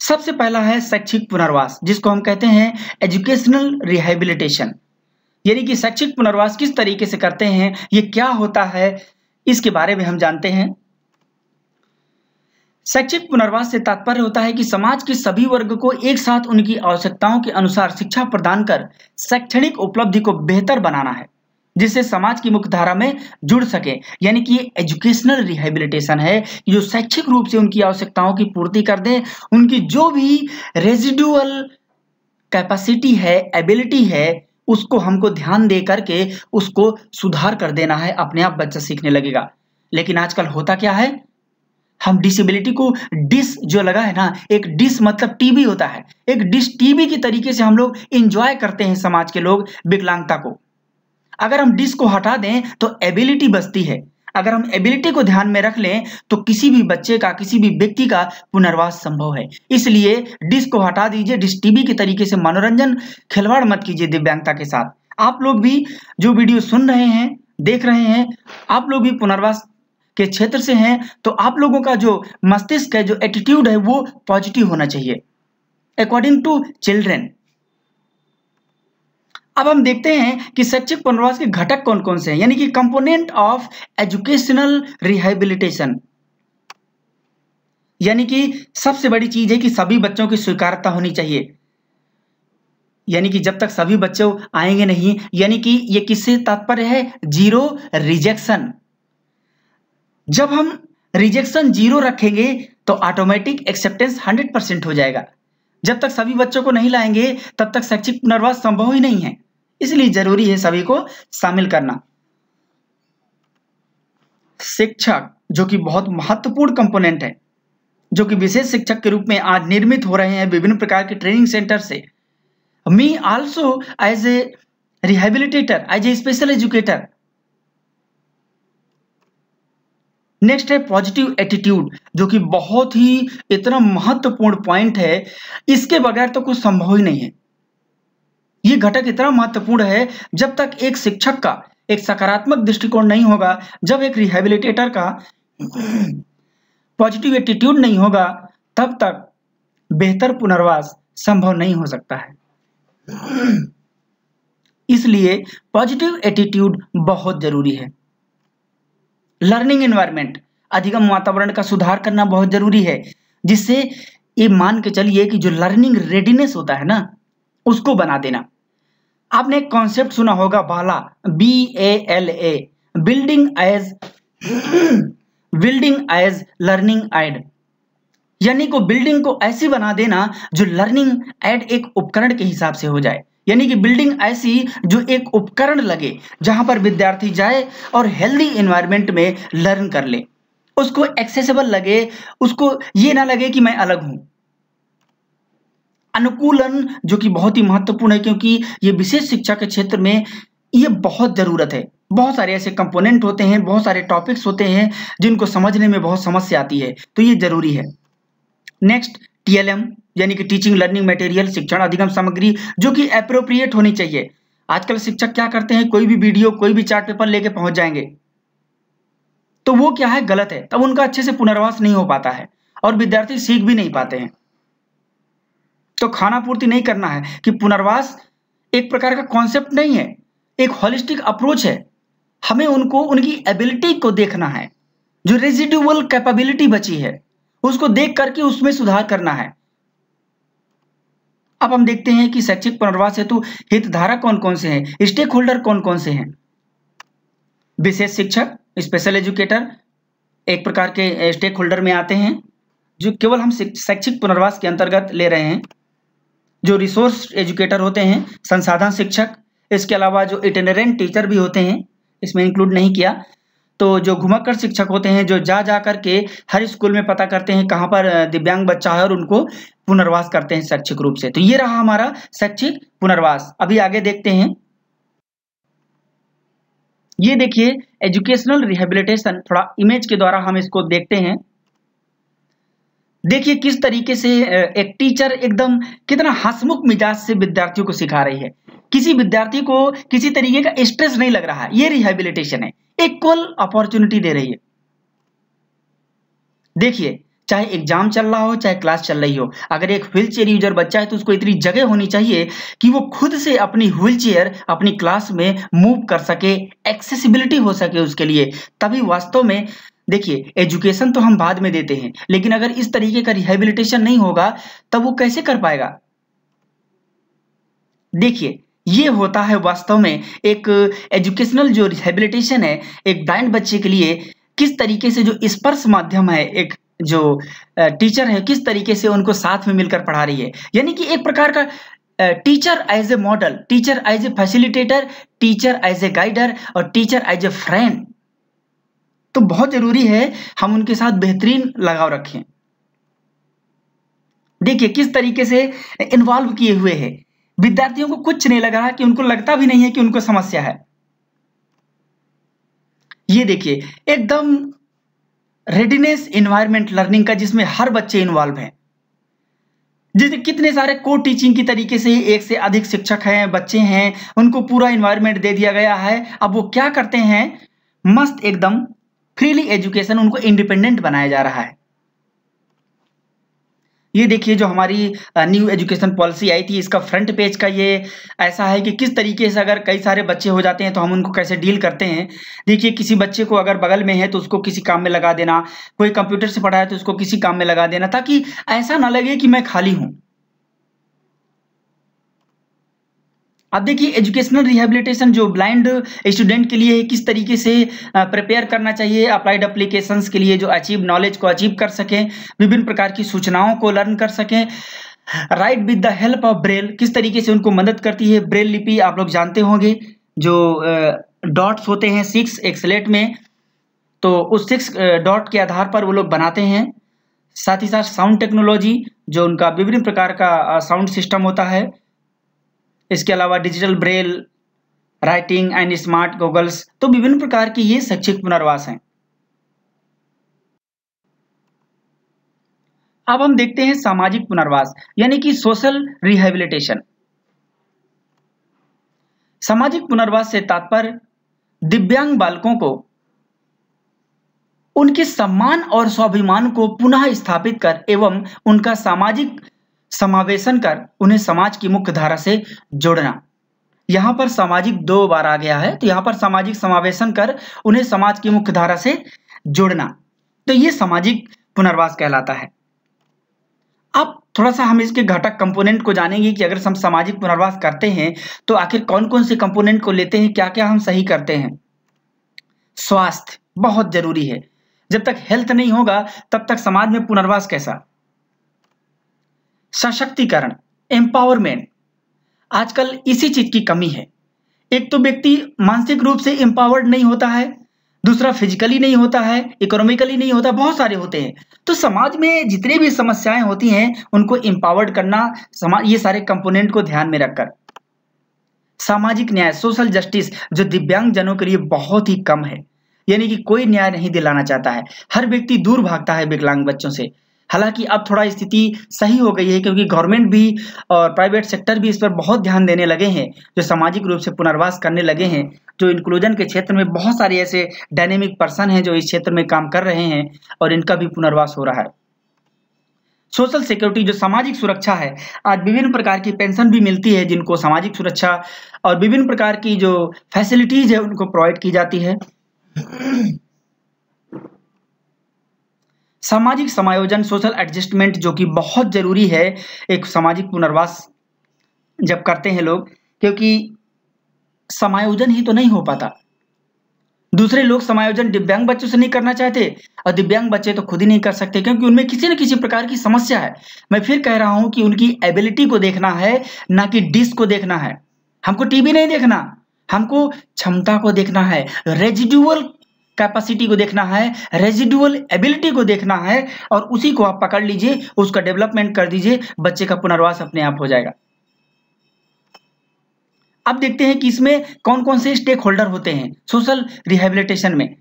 सबसे पहला है शैक्षिक पुनर्वास, जिसको हम कहते हैं एजुकेशनल रिहैबिलिटेशन। यानी कि शैक्षिक पुनर्वास किस तरीके से करते हैं, ये क्या होता है, इसके बारे में हम जानते हैं। शैक्षिक पुनर्वास से तात्पर्य होता है कि समाज के सभी वर्ग को एक साथ उनकी आवश्यकताओं के अनुसार शिक्षा प्रदान कर शैक्षणिक उपलब्धि को बेहतर बनाना है, जिससे समाज की मुख्यधारा में जुड़ सके। यानी कि ये एजुकेशनल रिहैबिलिटेशन है, जो शैक्षिक रूप से उनकी आवश्यकताओं की पूर्ति कर दे, उनकी जो भी रेजिडुअल कैपेसिटी है, एबिलिटी है, उसको हमको ध्यान दे करके उसको सुधार कर देना है, अपने आप बच्चा सीखने लगेगा। लेकिन आजकल होता क्या है, हम डिसेबिलिटी को डिस जो लगा है ना, एक डिस मतलब टीबी होता है, एक डिस टीबी की तरीके से हम लोग एंजॉय करते हैं समाज के लोग विकलांगता को। अगर हम डिस को हटा दें तो एबिलिटी बचती है। अगर हम एबिलिटी को ध्यान में रख लें तो किसी भी बच्चे का, किसी भी व्यक्ति का पुनर्वास संभव है। इसलिए डिस को हटा दीजिए, डिस टीबी के तरीके से मनोरंजन खिलवाड़ मत कीजिए दिव्यांगता के साथ। आप लोग भी जो वीडियो सुन रहे हैं, देख रहे हैं, आप लोग भी पुनर्वास के क्षेत्र से हैं, तो आप लोगों का जो मस्तिष्क है, जो एटीट्यूड है, वो पॉजिटिव होना चाहिए अकॉर्डिंग टू चिल्ड्रेन। अब हम देखते हैं कि शैक्षिक पुनर्वास के घटक कौन कौन से हैं, यानी कि कंपोनेंट ऑफ एजुकेशनल रिहैबिलिटेशन। यानी कि सबसे बड़ी चीज है कि सभी बच्चों की स्वीकार्यता होनी चाहिए। यानी कि जब तक सभी बच्चे आएंगे नहीं, यानी कि ये किससे तात्पर्य है, जीरो रिजेक्शन। जब हम रिजेक्शन जीरो रखेंगे तो ऑटोमेटिक एक्सेप्टेंस 100% हो जाएगा। जब तक सभी बच्चों को नहीं लाएंगे तब तक शैक्षिक पुनर्वास संभव ही नहीं है। इसलिए जरूरी है सभी को शामिल करना। शिक्षक जो कि बहुत महत्वपूर्ण कंपोनेंट है, जो कि विशेष शिक्षक के रूप में आज निर्मित हो रहे हैं विभिन्न प्रकार के ट्रेनिंग सेंटर से। Me also as a rehabilitator, as a special educator. Next है पॉजिटिव एटीट्यूड, जो कि बहुत ही इतना महत्वपूर्ण पॉइंट है, इसके बगैर तो कुछ संभव ही नहीं है। ये घटक इतना महत्वपूर्ण है, जब तक एक शिक्षक का एक सकारात्मक दृष्टिकोण नहीं होगा, जब एक रिहैबिलिटेटर का पॉजिटिव एटीट्यूड नहीं होगा, तब तक बेहतर पुनर्वास संभव नहीं हो सकता है। इसलिए पॉजिटिव एटीट्यूड बहुत जरूरी है। लर्निंग एनवायरनमेंट, अधिगम वातावरण का सुधार करना बहुत जरूरी है, जिससे ये मान के चलिए कि जो लर्निंग रेडीनेस होता है ना, उसको बना देना। आपने एक कॉन्सेप्ट सुना होगा BALA, BALA, building as learning aid. यानी को बिल्डिंग को ऐसी बना देना जो लर्निंग एड एक उपकरण के हिसाब से हो जाए। यानी कि बिल्डिंग ऐसी जो एक उपकरण लगे, जहां पर विद्यार्थी जाए और हेल्दी एनवायरनमेंट में लर्न कर ले, उसको एक्सेसिबल लगे, उसको ये ना लगे कि मैं अलग हूं। अनुकूलन जो कि बहुत ही महत्वपूर्ण है, क्योंकि ये विशेष शिक्षा के क्षेत्र में ये बहुत जरूरत है, बहुत सारे ऐसे कंपोनेंट होते हैं, बहुत सारे टॉपिक्स होते हैं जिनको समझने में बहुत समस्या आती है, तो ये जरूरी है। नेक्स्ट TLM यानी कि टीचिंग लर्निंग मटेरियल, शिक्षण अधिगम सामग्री जो कि एप्रोप्रिएट होनी चाहिए। आजकल शिक्षक क्या करते हैं, कोई भी वीडियो कोई भी चार्ट पेपर लेके पहुंच जाएंगे, तो वो क्या है, गलत है। तब उनका अच्छे से पुनर्वास नहीं हो पाता है और विद्यार्थी सीख भी नहीं पाते हैं। तो खाना पूर्ति नहीं करना है कि पुनर्वास एक प्रकार का कॉन्सेप्ट नहीं है, एक होलिस्टिक अप्रोच है। हमें उनको उनकी एबिलिटी को देखना है, जो रेजिडुअल कैपेबिलिटी बची है उसको देख करके उसमें सुधार करना है। अब हम देखते हैं कि शैक्षिक पुनर्वास हेतु हितधारक कौन कौन से हैं, स्टेक होल्डर कौन कौन से हैं। विशेष शिक्षक, स्पेशल एजुकेटर एक प्रकार के स्टेक होल्डर में आते हैं, जो केवल हम शैक्षिक पुनर्वास के अंतर्गत ले रहे हैं। जो रिसोर्स एजुकेटर होते हैं, संसाधन शिक्षक, इसके अलावा जो इटिनरेंट टीचर भी होते हैं, इसमें इंक्लूड नहीं किया। तो जो घुमक्कड़ शिक्षक होते हैं, जो जा करके हर स्कूल में पता करते हैं कहाँ पर दिव्यांग बच्चा है और उनको पुनर्वास करते हैं शैक्षिक रूप से। तो ये रहा हमारा शैक्षिक पुनर्वास। अभी आगे देखते हैं, ये देखिए एजुकेशनल रिहेबिलिटेशन, थोड़ा इमेज के द्वारा हम इसको देखते हैं। देखिए किस तरीके से एक टीचर एकदम कितना हंसमुख मिजाज से विद्यार्थियों को सिखा रही है, किसी विद्यार्थी को किसी तरीके का स्ट्रेस नहीं लग रहा है। ये रिहेबिलिटेशन है, इक्वल अपॉर्चुनिटी दे रही है। देखिए चाहे एग्जाम चल रहा हो चाहे क्लास चल रही हो, अगर एक व्हील चेयर यूजर बच्चा है तो उसको इतनी जगह होनी चाहिए कि वो खुद से अपनी व्हील चेयर अपनी क्लास में मूव कर सके, एक्सेसिबिलिटी हो सके उसके लिए। तभी वास्तव में देखिए एजुकेशन तो हम बाद में देते हैं, लेकिन अगर इस तरीके का रिहेबिलिटेशन नहीं होगा तब वो कैसे कर पाएगा। देखिए ये होता है वास्तव में एक एजुकेशनल जो रिहेबिलिटेशन है एक ब्लाइंड बच्चे के लिए, किस तरीके से जो स्पर्श माध्यम है, एक जो टीचर है किस तरीके से उनको साथ में मिलकर पढ़ा रही है। यानी कि एक प्रकार का teacher as a model, teacher as a facilitator, teacher as a guider और टीचर एज ए फ्रेंड। तो बहुत जरूरी है हम उनके साथ बेहतरीन लगाव रखें। देखिए किस तरीके से इन्वॉल्व किए हुए हैं, विद्यार्थियों को कुछ नहीं लग रहा, कि उनको लगता भी नहीं है कि उनको समस्या है। ये देखिए एकदम रेडीनेस एनवायरनमेंट लर्निंग का, जिसमें हर बच्चे इन्वॉल्व हैं। जैसे कितने सारे को टीचिंग की तरीके से एक से अधिक शिक्षक हैं, बच्चे हैं, उनको पूरा इन्वायरनमेंट दे दिया गया है। अब वो क्या करते हैं, मस्त एकदम फ्रीली एजुकेशन, उनको इंडिपेंडेंट बनाया जा रहा है। ये देखिए जो हमारी न्यू एजुकेशन पॉलिसी आई थी, इसका फ्रंट पेज का ये ऐसा है कि किस तरीके से अगर कई सारे बच्चे हो जाते हैं तो हम उनको कैसे डील करते हैं। देखिए किसी बच्चे को अगर बगल में है तो उसको किसी काम में लगा देना, कोई कंप्यूटर से पढ़ा है तो उसको किसी काम में लगा देना, ताकि ऐसा ना लगे कि मैं खाली हूं। अब देखिए एजुकेशनल रिहेबिलिटेशन जो ब्लाइंड स्टूडेंट के लिए किस तरीके से प्रिपेयर करना चाहिए अप्लाइड एप्लीकेशंस के लिए, जो अचीव नॉलेज को अचीव कर सकें, विभिन्न प्रकार की सूचनाओं को लर्न कर सकें। Right with the help of Braille किस तरीके से उनको मदद करती है। ब्रेल लिपि आप लोग जानते होंगे, जो डॉट्स होते हैं 6 एक स्लेट में, तो उस 6 डॉट के आधार पर वो लोग बनाते हैं। साथ ही साथ साउंड टेक्नोलॉजी, जो उनका विभिन्न प्रकार का साउंड सिस्टम होता है। इसके अलावा digital Braille, writing and smart goggles, तो विभिन्न प्रकार की ये शैक्षिक पुनर्वास हैं। अब हम देखते हैं सामाजिक पुनर्वास यानी कि सोशल रिहेबिलिटेशन। सामाजिक पुनर्वास से तात्पर्य दिव्यांग बालकों को उनके सम्मान और स्वाभिमान को पुनः स्थापित कर एवं उनका सामाजिक समावेशन कर उन्हें समाज की मुख्य धारा से जोड़ना। यहां पर सामाजिक 2 बार आ गया है, तो यहां पर सामाजिक समावेशन कर उन्हें समाज की मुख्य धारा से जोड़ना, तो ये सामाजिक पुनर्वास कहलाता है। अब थोड़ा सा हम इसके घटक कंपोनेंट को जानेंगे कि अगर हम सामाजिक पुनर्वास करते हैं तो आखिर कौन कौन से कंपोनेंट को लेते हैं, क्या क्या हम सही करते हैं। स्वास्थ्य बहुत जरूरी है, जब तक हेल्थ नहीं होगा तब तक समाज में पुनर्वास कैसा। सशक्तिकरण, एम्पावरमेंट, आजकल इसी चीज की कमी है। एक तो व्यक्ति मानसिक रूप से एम्पावर्ड नहीं होता है, दूसरा फिजिकली नहीं होता है, इकोनॉमिकली नहीं होता, बहुत सारे होते हैं। तो समाज में जितनी भी समस्याएं होती हैं उनको एम्पावर्ड करना, समाज ये सारे कंपोनेंट को ध्यान में रखकर। सामाजिक न्याय, सोशल जस्टिस, जो दिव्यांग जनों के लिए बहुत ही कम है, यानी कि कोई न्याय नहीं दिलाना चाहता है। हर व्यक्ति दूर भागता है विकलांग बच्चों से। हालांकि अब थोड़ा स्थिति सही हो गई है, क्योंकि गवर्नमेंट भी और प्राइवेट सेक्टर भी इस पर बहुत ध्यान देने लगे हैं, जो सामाजिक रूप से पुनर्वास करने लगे हैं। जो इंक्लूजन के क्षेत्र में बहुत सारे ऐसे डायनेमिक पर्सन हैं जो इस क्षेत्र में काम कर रहे हैं और इनका भी पुनर्वास हो रहा है। सोशल सिक्योरिटी, जो सामाजिक सुरक्षा है, आज विभिन्न प्रकार की पेंशन भी मिलती है जिनको सामाजिक सुरक्षा और विभिन्न प्रकार की जो फैसिलिटीज है उनको प्रोवाइड की जाती है। सामाजिक समायोजन, सोशल एडजस्टमेंट, जो कि बहुत जरूरी है एक सामाजिक पुनर्वास जब करते हैं लोग, क्योंकि समायोजन ही तो नहीं हो पाता। दूसरे लोग समायोजन दिव्यांग बच्चों से नहीं करना चाहते और दिव्यांग बच्चे तो खुद ही नहीं कर सकते, क्योंकि उनमें किसी न किसी प्रकार की समस्या है। मैं फिर कह रहा हूं कि उनकी एबिलिटी को देखना है, ना कि डिश को देखना है। हमको टीवी नहीं देखना, हमको क्षमता को देखना है, रेजिडुअल कैपेसिटी को देखना है, रेजिडुअल एबिलिटी को देखना है, और उसी को आप पकड़ लीजिए, उसका डेवलपमेंट कर दीजिए, बच्चे का पुनर्वास अपने आप हो जाएगा। अब देखते हैं कि इसमें कौन कौन से स्टेक होल्डर होते हैं सोशल रिहेबिलिटेशन में।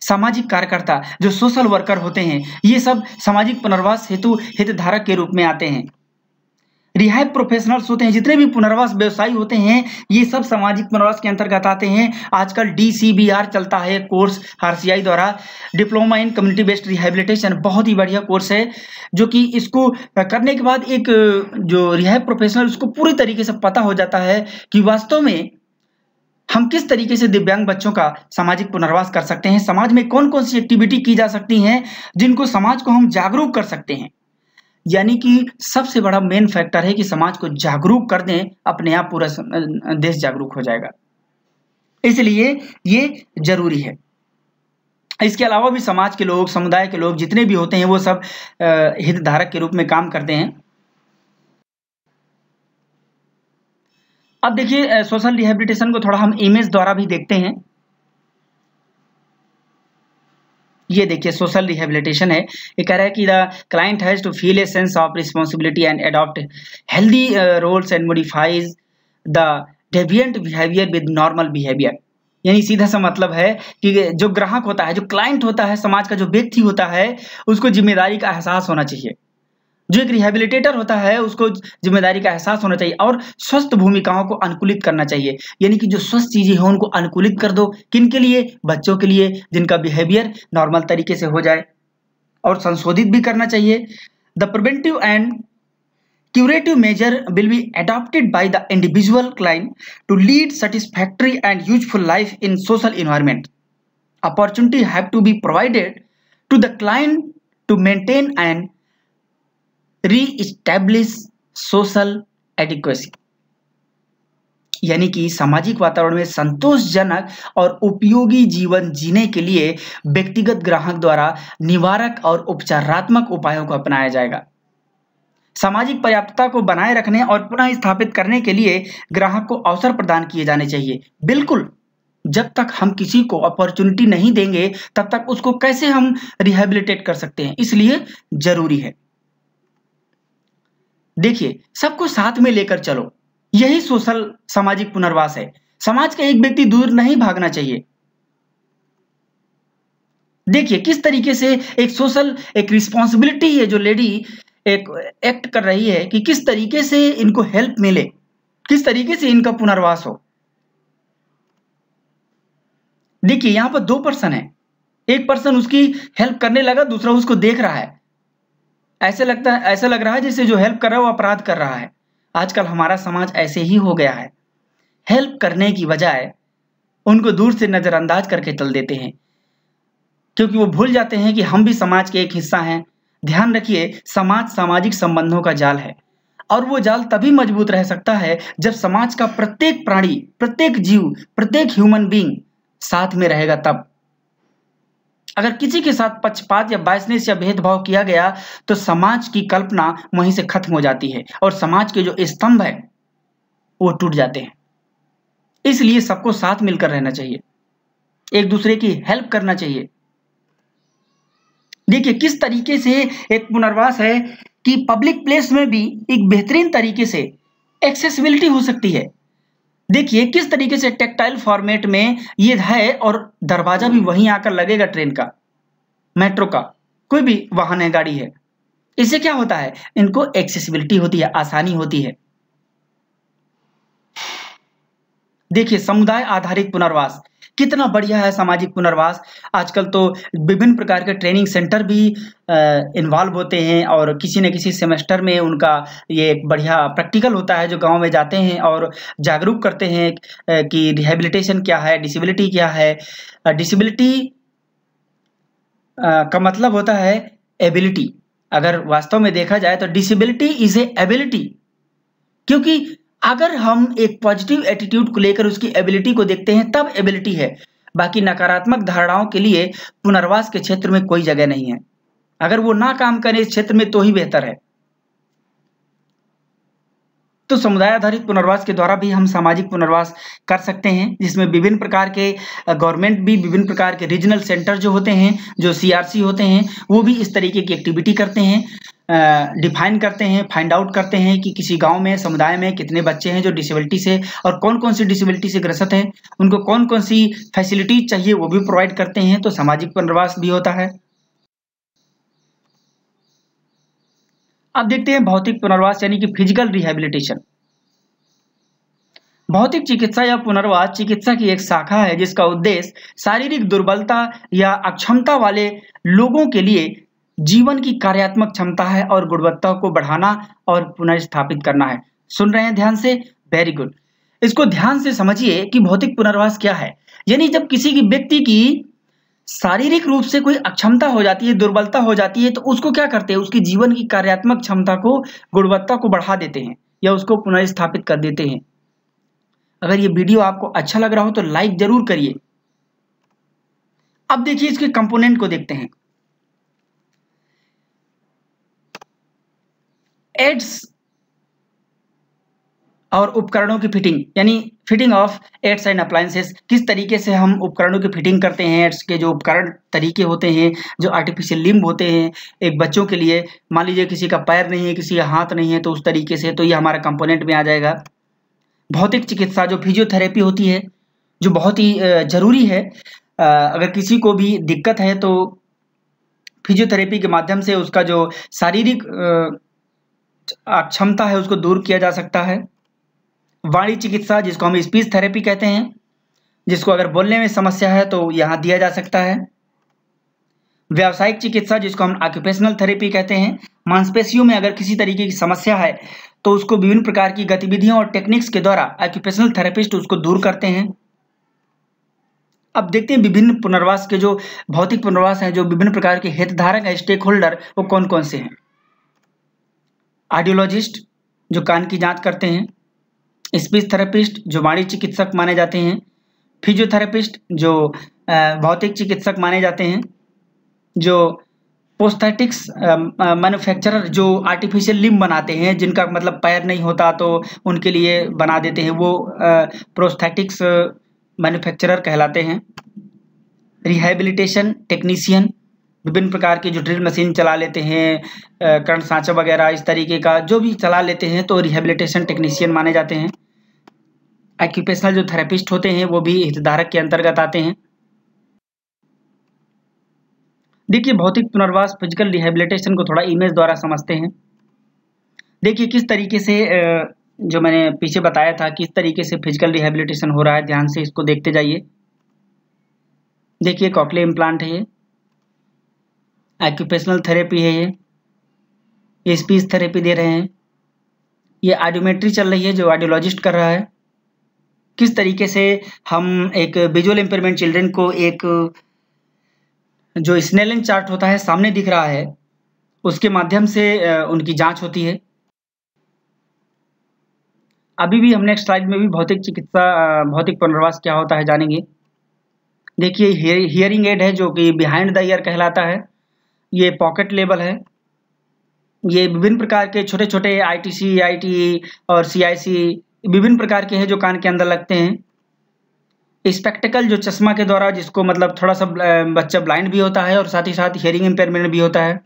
सामाजिक कार्यकर्ता, जो सोशल वर्कर होते हैं, ये सब सामाजिक पुनर्वास हेतु हितधारक के रूप में आते हैं। रिहाब प्रोफेशनल्स होते हैं, जितने भी पुनर्वास व्यवसायी होते हैं, ये सब सामाजिक पुनर्वास के अंतर्गत आते हैं। आजकल DCBR चलता है कोर्स RCI द्वारा, diploma in community based rehabilitation, बहुत ही बढ़िया कोर्स है, जो कि इसको करने के बाद एक जो रिहाब प्रोफेशनल, उसको पूरी तरीके से पता हो जाता है कि वास्तव में हम किस तरीके से दिव्यांग बच्चों का सामाजिक पुनर्वास कर सकते हैं, समाज में कौन कौन सी एक्टिविटी की जा सकती हैं जिनको समाज को हम जागरूक कर सकते हैं। यानी कि सबसे बड़ा मेन फैक्टर है कि समाज को जागरूक कर दें, अपने आप पूरा देश जागरूक हो जाएगा। इसलिए ये जरूरी है। इसके अलावा भी समाज के लोग, समुदाय के लोग जितने भी होते हैं, वो सब हितधारक के रूप में काम करते हैं। अब देखिए, सोशल रिहेबिलिटेशन को थोड़ा हम इमेज द्वारा भी देखते हैं। ये देखिए सोशल रिहेबिलिटेशन है। ये कह रहा है कि the client has to feel a sense of responsibility and adopt healthy roles and modifies the deviant behaviour with normal behaviour. यानी सीधा सा मतलब है कि जो ग्राहक होता है, जो क्लाइंट होता है, समाज का जो व्यक्ति होता है, उसको जिम्मेदारी का एहसास होना चाहिए। जो एक रिहेबिलिटेटर होता है, उसको जिम्मेदारी का एहसास होना चाहिए और स्वस्थ भूमिकाओं को अनुकूलित करना चाहिए। यानी कि जो स्वस्थ चीजें हैं उनको अनुकूलित कर दो। किन के लिए? बच्चों के लिए, जिनका बिहेवियर नॉर्मल तरीके से हो जाए, और संशोधित भी करना चाहिए। The preventive and curative measure will be adopted by the individual client to lead satisfactory and useful life in social environment. Opportunity have to be provided to the client to maintain and re-establish social adequacy. यानी कि सामाजिक वातावरण में संतोषजनक और उपयोगी जीवन जीने के लिए व्यक्तिगत ग्राहक द्वारा निवारक और उपचारात्मक उपायों को अपनाया जाएगा। सामाजिक पर्याप्तता को बनाए रखने और पुनः स्थापित करने के लिए ग्राहक को अवसर प्रदान किए जाने चाहिए। बिल्कुल, जब तक हम किसी को अपॉर्चुनिटी नहीं देंगे तब तक उसको कैसे हम रिहेबिलिटेट कर सकते हैं, इसलिए जरूरी है। देखिए, सबको साथ में लेकर चलो, यही सोशल सामाजिक पुनर्वास है। समाज का एक व्यक्ति दूर नहीं भागना चाहिए। देखिए किस तरीके से एक सोशल एक रिस्पॉन्सिबिलिटी है जो लेडी एक एक्ट कर रही है कि किस तरीके से इनको हेल्प मिले, किस तरीके से इनका पुनर्वास हो। देखिए यहां पर 2 पर्सन है, एक पर्सन उसकी हेल्प करने लगा, दूसरा उसको देख रहा है। ऐसा लग रहा है जैसे जो हेल्प कर रहा है वो अपराध कर रहा है। आजकल हमारा समाज ऐसे ही हो गया है। हेल्प करने की बजाय उनको दूर से नजरअंदाज करके चल देते हैं, क्योंकि वो भूल जाते हैं कि हम भी समाज के एक हिस्सा हैं। ध्यान रखिए, समाज सामाजिक संबंधों का जाल है और वो जाल तभी मजबूत रह सकता है जब समाज का प्रत्येक प्राणी, प्रत्येक जीव, प्रत्येक ह्यूमन बीइंग साथ में रहेगा। तब अगर किसी के साथ पक्षपात या बायसनेस या भेदभाव किया गया तो समाज की कल्पना वहीं से खत्म हो जाती है और समाज के जो स्तंभ है वो टूट जाते हैं। इसलिए सबको साथ मिलकर रहना चाहिए, एक दूसरे की हेल्प करना चाहिए। देखिए किस तरीके से एक पुनर्वास है कि पब्लिक प्लेस में भी एक बेहतरीन तरीके से एक्सेसिबिलिटी हो सकती है। देखिए किस तरीके से टेक्टाइल फॉर्मेट में ये है और दरवाजा भी वहीं आकर लगेगा ट्रेन का, मेट्रो का, कोई भी वाहन है, गाड़ी है। इससे क्या होता है, इनको एक्सेसिबिलिटी होती है, आसानी होती है। देखिए समुदाय आधारित पुनर्वास कितना बढ़िया है। सामाजिक पुनर्वास आजकल तो विभिन्न प्रकार के ट्रेनिंग सेंटर भी इन्वॉल्व होते हैं और किसी न किसी सेमेस्टर में उनका ये एक बढ़िया प्रैक्टिकल होता है जो गांव में जाते हैं और जागरूक करते हैं कि रिहेबिलिटेशन क्या है, डिसेबिलिटी क्या है। डिसेबिलिटी का मतलब होता है एबिलिटी। अगर वास्तव में देखा जाए तो डिसेबिलिटी इज ए एबिलिटी, क्योंकि अगर हम एक पॉजिटिव एटीट्यूड को लेकर उसकी एबिलिटी को देखते हैं तब एबिलिटी है। बाकी नकारात्मक धारणाओं के लिए पुनर्वास के क्षेत्र में कोई जगह नहीं है। अगर वो ना काम करे इस क्षेत्र में तो ही बेहतर है। तो समुदाय आधारित पुनर्वास के द्वारा भी हम सामाजिक पुनर्वास कर सकते हैं, जिसमें विभिन्न प्रकार के गवर्नमेंट भी विभिन्न प्रकार के रीजनल सेंटर जो होते हैं, जो सीआरसी होते हैं, वो भी इस तरीके की एक्टिविटी करते हैं, डिफाइन करते हैं, फाइंड आउट करते हैं कि किसी गांव में, समुदाय में कितने बच्चे हैं जो डिसेबिलिटी से और कौन कौन सी डिसेबिलिटी से ग्रसित हैं, उनको कौन कौन सी फैसिलिटीज चाहिए वो भी प्रोवाइड करते हैं। तो सामाजिक पुनर्वास भी होता है। अब देखते हैं भौतिक पुनर्वास यानी कि फिजिकल रिहेबिलिटेशन। भौतिक चिकित्सा या पुनर्वास चिकित्सा की एक शाखा है जिसका उद्देश्य शारीरिक दुर्बलता या अक्षमता वाले लोगों के लिए जीवन की कार्यात्मक क्षमता है और गुणवत्ता को बढ़ाना और पुनर्स्थापित करना है। सुन रहे हैं ध्यान से? Very good. इसको ध्यान से समझिए कि भौतिक पुनर्वास क्या है। यानी जब किसी की व्यक्ति की शारीरिक रूप से कोई अक्षमता हो जाती है, दुर्बलता हो जाती है, तो उसको क्या करते हैं, उसकी जीवन की कार्यात्मक क्षमता को, गुणवत्ता को बढ़ा देते हैं या उसको पुनर्स्थापित कर देते हैं। अगर ये वीडियो आपको अच्छा लग रहा हो तो लाइक जरूर करिए। अब देखिए इसके कंपोनेंट को देखते हैं। एड्स और उपकरणों की फिटिंग, यानी fitting of aids and appliances. किस तरीके से हम उपकरणों की फिटिंग करते हैं। एड्स के जो उपकरण तरीके होते हैं, जो आर्टिफिशियल लिम्ब होते हैं एक बच्चों के लिए, मान लीजिए किसी का पैर नहीं है, किसी का हाथ नहीं है, तो उस तरीके से, तो ये हमारा कंपोनेंट में आ जाएगा। भौतिक चिकित्सा जो फिजियोथेरेपी होती है, जो बहुत ही जरूरी है। अगर किसी को भी दिक्कत है तो फिजियोथेरेपी के माध्यम से उसका जो शारीरिक अक्षमता है उसको दूर किया जा सकता है। वाणी चिकित्सा जिसको हम स्पीच थेरेपी कहते हैं, जिसको अगर बोलने में समस्या है तो यहाँ दिया जा सकता है। व्यावसायिक चिकित्सा जिसको हम ऑक्यूपेशनल थेरेपी कहते हैं, मांसपेशियों में अगर किसी तरीके की समस्या है तो उसको विभिन्न प्रकार की गतिविधियों और टेक्निक्स के द्वारा ऑक्यूपेशनल थेरेपिस्ट उसको दूर करते हैं। अब देखते हैं विभिन्न पुनर्वास के जो भौतिक पुनर्वास हैं, जो विभिन्न प्रकार के हितधारक हैं, स्टेक होल्डर, वो कौन कौन से हैं। ऑडियोलॉजिस्ट जो कान की जांच करते हैं, स्पीच थेरेपिस्ट जो वाणी चिकित्सक माने जाते हैं, फिजियोथेरेपिस्ट जो भौतिक चिकित्सक माने जाते हैं, जो प्रोस्थेटिक्स मैन्युफैक्चरर जो आर्टिफिशियल लिम्ब बनाते हैं, जिनका मतलब पैर नहीं होता तो उनके लिए बना देते हैं, वो प्रोस्थेटिक्स मैन्युफैक्चरर कहलाते हैं। रिहेबिलिटेशन टेक्नीशियन विभिन्न प्रकार की जो ड्रिल मशीन चला लेते हैं, कर्ण सांचा वगैरह इस तरीके का जो भी चला लेते हैं तो रिहेबिलिटेशन टेक्नीशियन माने जाते हैं। ऑक्यूपेशनल जो थेरेपिस्ट होते हैं वो भी हितधारक के अंतर्गत आते हैं। देखिए भौतिक पुनर्वास फिजिकल रिहेबिलिटेशन को थोड़ा इमेज द्वारा समझते हैं। देखिए किस तरीके से जो मैंने पीछे बताया था किस तरीके से फिजिकल रिहेबिलिटेशन हो रहा है, ध्यान से इसको देखते जाइए। देखिए कॉकलियर इम्प्लांट है, ये ऑक्यूपेशनल थेरेपी है, ये स्पीच थेरेपी दे रहे हैं, ये ऑडियोमेट्री चल रही है जो ऑडियोलॉजिस्ट कर रहा है। किस तरीके से हम एक विजुअल इम्पेयरमेंट चिल्ड्रन को एक जो स्नेलिंग चार्ट होता है सामने दिख रहा है, उसके माध्यम से उनकी जांच होती है। अभी भी हम नेक्स्ट स्लाइड में भी भौतिक चिकित्सा भौतिक पुनर्वास क्या होता है जानेंगे। देखिए हियरिंग एड है जो कि बिहाइंड द ईयर कहलाता है, ये पॉकेट लेवल है, ये विभिन्न प्रकार के छोटे छोटे आईटीसी, आईटीई और सीआईसी विभिन्न प्रकार के हैं जो कान के अंदर लगते हैं। स्पेक्टिकल जो चश्मा के द्वारा, जिसको मतलब थोड़ा सा बच्चा ब्लाइंड भी होता है और साथ ही साथ हियरिंग इम्पेयरमेंट भी होता है।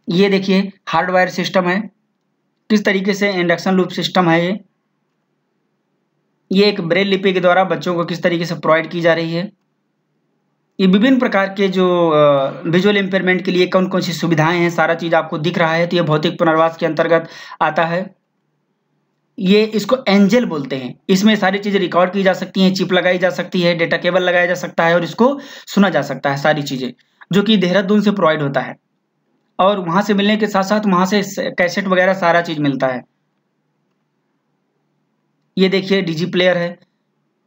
ये देखिए हार्डवायर सिस्टम है, किस तरीके से इंडक्शन लूप सिस्टम है ये एक ब्रेल लिपि के द्वारा बच्चों को किस तरीके से प्रोवाइड की जा रही है। ये विभिन्न प्रकार के जो विजुअल इम्पेयरमेंट के लिए कौन कौन सी सुविधाएं हैं, सारा चीज आपको दिख रहा है। तो ये भौतिक पुनर्वास के अंतर्गत आता है। ये इसको एंजल बोलते हैं। इसमें सारी चीजें रिकॉर्ड की जा सकती हैं, चिप लगाई जा सकती है, डेटा केबल लगाया जा सकता है और इसको सुना जा सकता है, सारी चीजें जो कि देहरादून से प्रोवाइड होता है। और वहां से मिलने के साथ साथ वहां से कैसेट वगैरह सारा चीज मिलता है। ये देखिए डीजी प्लेयर है,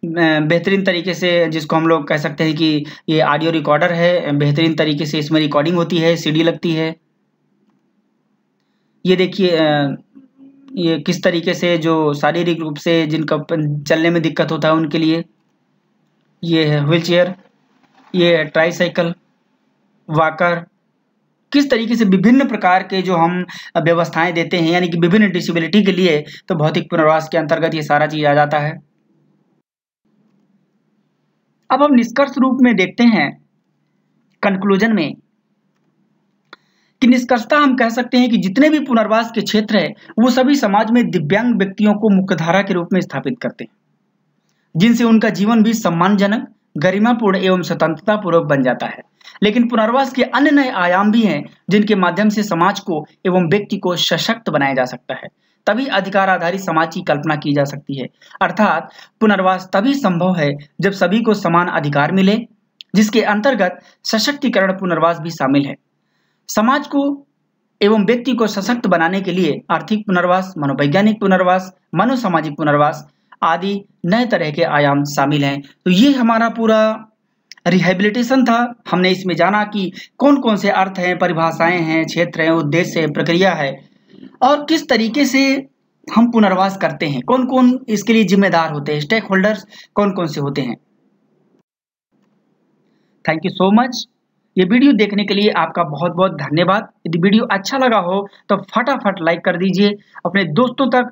बेहतरीन तरीके से जिसको हम लोग कह सकते हैं कि ये ऑडियो रिकॉर्डर है। बेहतरीन तरीके से इसमें रिकॉर्डिंग होती है, सीडी लगती है। ये देखिए ये किस तरीके से जो शारीरिक रूप से जिनका चलने में दिक्कत होता है उनके लिए। ये है व्हील चेयर, ये है ट्राईसाइकिल, वॉकर। किस तरीके से विभिन्न प्रकार के जो हम व्यवस्थाएं देते हैं, यानी कि विभिन्न डिसेबिलिटी के लिए, तो भौतिक पुनर्वास के अंतर्गत ये सारा चीज आ जाता है। अब हम निष्कर्ष रूप में देखते हैं कंक्लूजन में कि निष्कर्षता हम कह सकते हैं कि जितने भी पुनर्वास के क्षेत्र है वो सभी समाज में दिव्यांग व्यक्तियों को मुख्यधारा के रूप में स्थापित करते हैं, जिनसे उनका जीवन भी सम्मानजनक, गरिमापूर्ण एवं स्वतंत्रता पूर्वक बन जाता है। लेकिन पुनर्वास के अन्य नए आयाम भी हैं जिनके माध्यम से समाज को एवं व्यक्ति को सशक्त बनाया जा सकता है। तभी अधिकार आधारित समाज की कल्पना की जा सकती है। अर्थात पुनर्वास तभी संभव है जब सभी को समान अधिकार मिले, जिसके अंतर्गत सशक्तिकरण पुनर्वास भी शामिल है। समाज को एवं व्यक्ति को सशक्त बनाने के लिए आर्थिक पुनर्वास, मनोवैज्ञानिक पुनर्वास, मनोसामाजिक पुनर्वास आदि नए तरह के आयाम शामिल हैं। तो ये हमारा पूरा रिहेबिलिटेशन था। हमने इसमें जाना कि कौन कौन से अर्थ हैं, परिभाषाएं हैं, क्षेत्र हैं, उद्देश्य है, प्रक्रिया है और किस तरीके से हम पुनर्वास करते हैं, कौन कौन इसके लिए जिम्मेदार होते हैं, स्टेक होल्डर्स कौन कौन से होते हैं। Thank you so much. ये वीडियो देखने के लिए आपका बहुत बहुत धन्यवाद। यदि वीडियो अच्छा लगा हो तो फटाफट लाइक कर दीजिए, अपने दोस्तों तक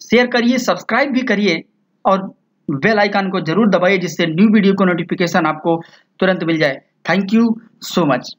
शेयर करिए, सब्सक्राइब भी करिए और बेल आइकन को जरूर दबाइए जिससे न्यू वीडियो को नोटिफिकेशन आपको तुरंत मिल जाए। Thank you so much.